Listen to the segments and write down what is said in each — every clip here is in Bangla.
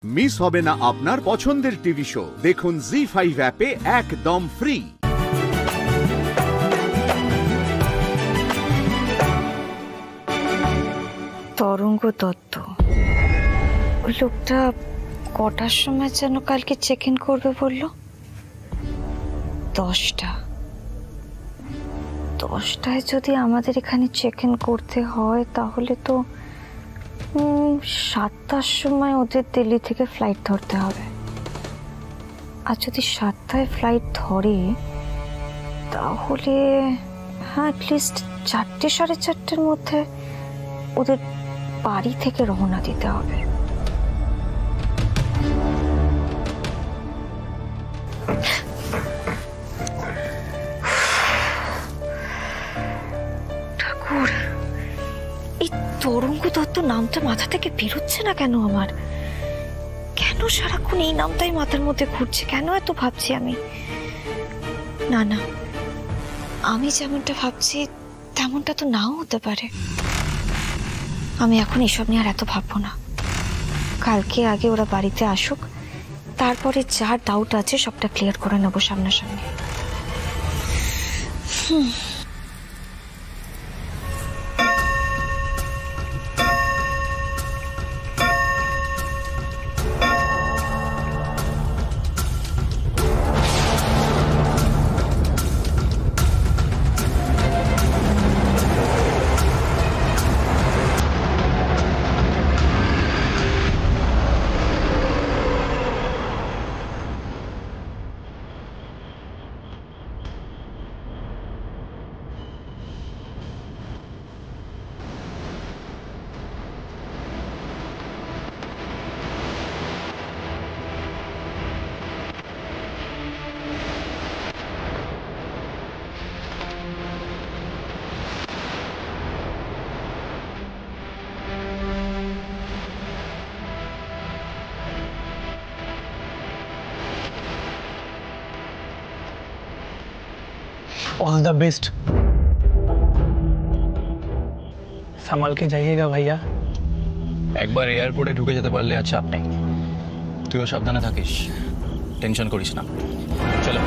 মিস হবে না আপনার পছন্দের টিভি শো। দেখুন জি5 অ্যাপে একদম ফ্রি। তরঙ্গ দত্ত ওই লোকটা কটার সময় যেন কালকে চেক ইন করবে বললো? 10টায় যদি আমাদের এখানে চেক ইন করতে হয় তাহলে তো 7টার সময় ওদের দিল্লি থেকে ফ্লাইট ধরতে হবে। আর যদি 7টায় ফ্লাইট ধরে তাহলে অ্যাটলিস্ট 4টে 4:30-এর মধ্যে ওদের বাড়ি থেকে রওনা দিতে হবে। ঠাকুর, এই তরঙ্গ দত্ত নামটা মাথা থেকে বেরোচ্ছে না কেন আমার? কেন সারাক্ষণ এই নামটাই মাথার মধ্যে ঘুরছে? কেন এত ভাবছি আমি? না না, আমি যেমনটা ভাবছি তেমনটা তো নাও হতে পারে। আমি এখন এসব নিয়ে আর এত ভাববো না। কালকে আগে ওরা বাড়িতে আসুক, তারপরে যা ডাউট আছে সবটা ক্লিয়ার করে নেবো সামনাসামনি। All the best. संभाल के जाइएगा भैया। एक बार एयरपोर्टे ढुके যেতে পারলে আর চাপ নেই। তুইও সাবধানে থাকিস, টেনশন করিস না। চলো।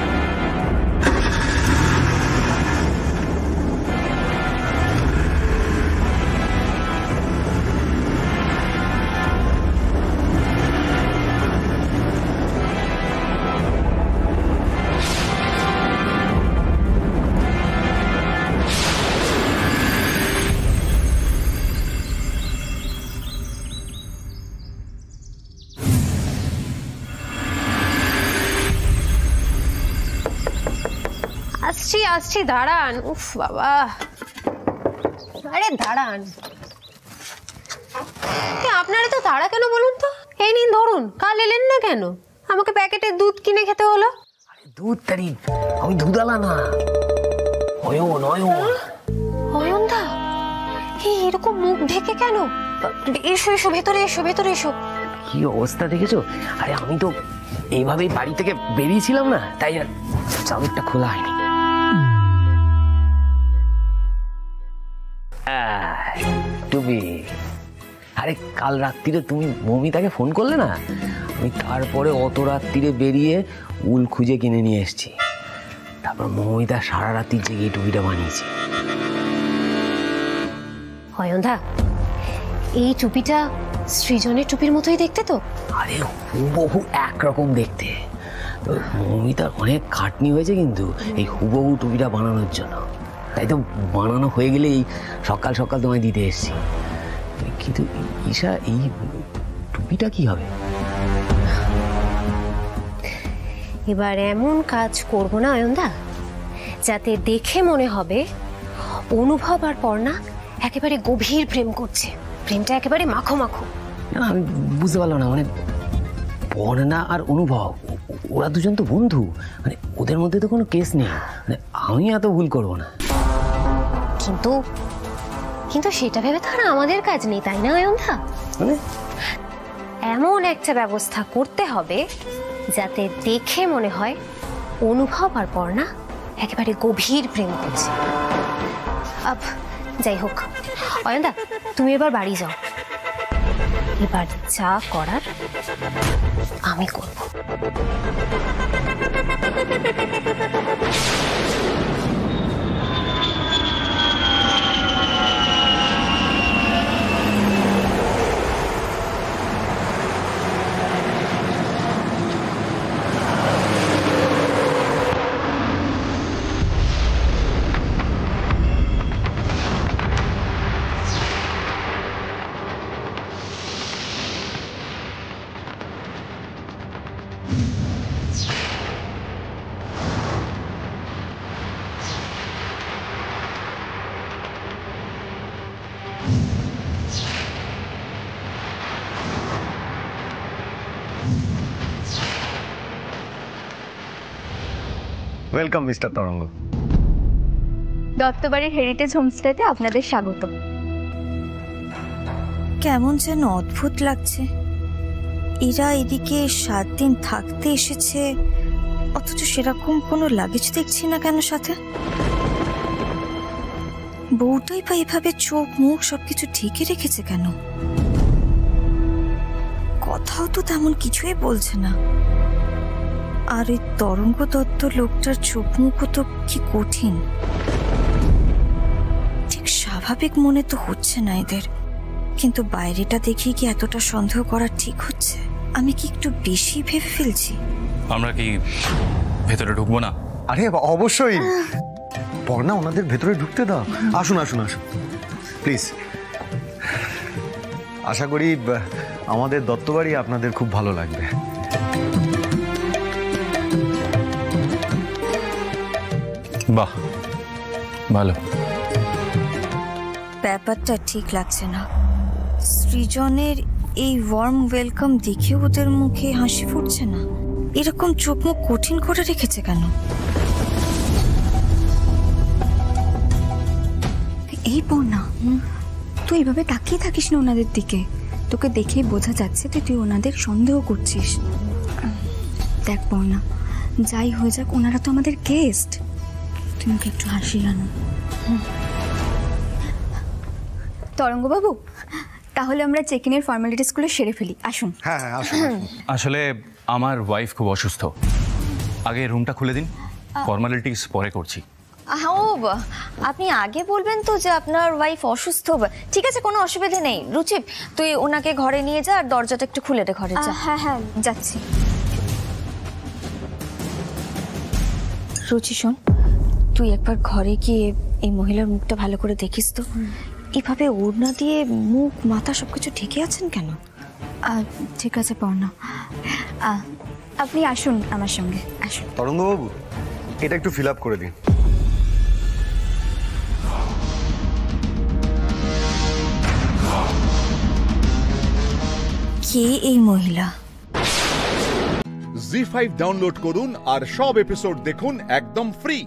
আসছি দাঁড়ান। উফ বাবা, আরে দাঁড়ান। আপনারা তো তাড়া কেন বলুন তো? এই নিন ধরুন। কাল এলেন না কেন? আমাকে প্যাকেটের দুধ কিনে খেতে হলো। আরে দুধ তারি, আমি দুধালা না, অয়ন। অয়ন দা, এরকম মুখ ঢেকে কেন? এসো ভেতরে এসো। কি অবস্থা দেখেছো? আরে আমি তো এইভাবেই বাড়ি থেকে বেরিয়েছিলাম না, তাই আর চাদরটা খোলা হয়নি। টুবি, আরে কাল রাত্রিরে তুমি মৌমিতাকে ফোন করলে না, আমি তারপরে অত রাত্রিরে বেরিয়ে উল খুঁজে কিনে নিয়ে এসেছি। তারপর মৌমিতা সারা রাত্রি জেগে এই টুপিটা বানিয়েছি। অয়নদা, এই টুপিটা সৃজনের টুপির মতোই দেখতে তো? আরে হুবহু একরকম দেখতে। তো মৌমিতার অনেক খাটনি হয়েছে কিন্তু এই হুবহু টুপিটা বানানোর জন্য। তাই তো বানানো হয়ে গেলে এই সকাল সকাল তোমায় দিতে এসেছি। কিন্তু ঈশা, এই টুপিটা কি হবে? এবার এমন কাজ করবো না অয়নদা, যাতে দেখে মনে হবে অনুভব আর পর্ণা একেবারে গভীর প্রেম করছে। প্রেমটা একেবারে মাখো। না, আমি বুঝতে পারলাম না। মানে পর্ণা আর অনুভব, ওরা দুজন তো বন্ধু, মানে ওদের মধ্যে তো কোনো কেস নেই। মানে আমি এত ভুল করবো না। কিন্তু সেটা ভেবে তো আর আমাদের কাজ নেই, তাই না অয়নদা? মানে এমন একটা ব্যবস্থা করতে হবে যাতে দেখে মনে হয় অনুভব আর পর্ণা একেবারে গভীর প্রেম করছে। যাই হোক অয়নদা, তুমি এবার বাড়ি যাও। এবার যা করার আমি করব। ওয়েলকাম মিস্টার তরঙ্গ। দত্তবাড়ির হেরিটেজ হোমস্টেতে আপনাদের স্বাগত। কেমন যেন অদ্ভুত লাগছে। এরা এদিকে 7 দিন থাকতে এসেছে, অথচ সেরকম কোনো লাগেজ দেখছি না কেন সাথে। বউটাই বা এভাবে চোখ মুখ সবকিছু ঢেকে রেখেছে কেন? কথাও তো তেমন কিছুই বলছে না। আর ওই তরঙ্গ দত্ত লোকটার চোখ মুখও তো কি কঠিন। ঠিক স্বাভাবিক মনে তো হচ্ছে না এদের, কিন্তু বাইরেটা দেখে কি এতটা সন্দেহ করা ঠিক হচ্ছে? আমি কি একটু বেশি ভেবে ফেলছি? আমরা কি ভেতরে ঢুকবো না? আরে অবশ্যই, পর্ণা ওনাদের ভেতরে ঢুকতে দাও। আসুন আসুন আসুন প্লিজ। আশা করি আমাদের দত্তবাড়ি আপনাদের খুব ভালো লাগবে। বাহ, ভালো। ব্যাপারটা ঠিক লাগছে না। সৃজনের এই ওয়ার্ম ওয়েলকাম দেখে ওদের মুখে হাসি ফুটছে না। এরকম চোখ মুখ কঠিন করে রেখেছে কেন? এই পর্ণা, তুই এভাবে তাকিয়ে থাকিস না ওনাদের দিকে। তোকে দেখেই বোঝা যাচ্ছে যে তুই ওনাদের সন্দেহ করছিস। দেখ পর্ণা, যাই হয়ে যাক ওনারা তো আমাদের গেস্ট। তুমি ওকে একটু হাসি আনো। তরঙ্গবাবু, তাহলে আমরা চেক ইনের ফর্মালিটিসগুলো সেরে ফেলি। আসুন। হ্যাঁ হ্যাঁ আসুন। আসলে আমার ওয়াইফ খুব অসুস্থ, আগে রুমটা খুলে দিন, ফর্মালিটিস পরে করছি। আপনি আগে বলবেন তো যে আপনার ওয়াইফ অসুস্থ। ঠিক আছে, কোনো অসুবিধা নেই। রুচি, তুই ওনাকে ঘরে নিয়ে যা আর দরজাটা একটু খুলে দে ঘরে। হ্যাঁ হ্যাঁ যাচ্ছি। রুচি শোন, তুই একবার ঘরে গিয়ে এই মহিলার মুখটা ভালো করে দেখিস তো। এভাবে ওড়না দিয়ে মুখ মাথা সবকিছু ঢেকে আছেন কেন? ঠিক আছে পর্ণা, আপনি আসুন আমার সঙ্গে। আসুন। তরঙ্গবাবু, এটা একটু ফিল আপ করে দিন। কে এই মহিলা? জি5 ডাউনলোড করুন আর সব এপিসোড দেখুন একদম ফ্রি।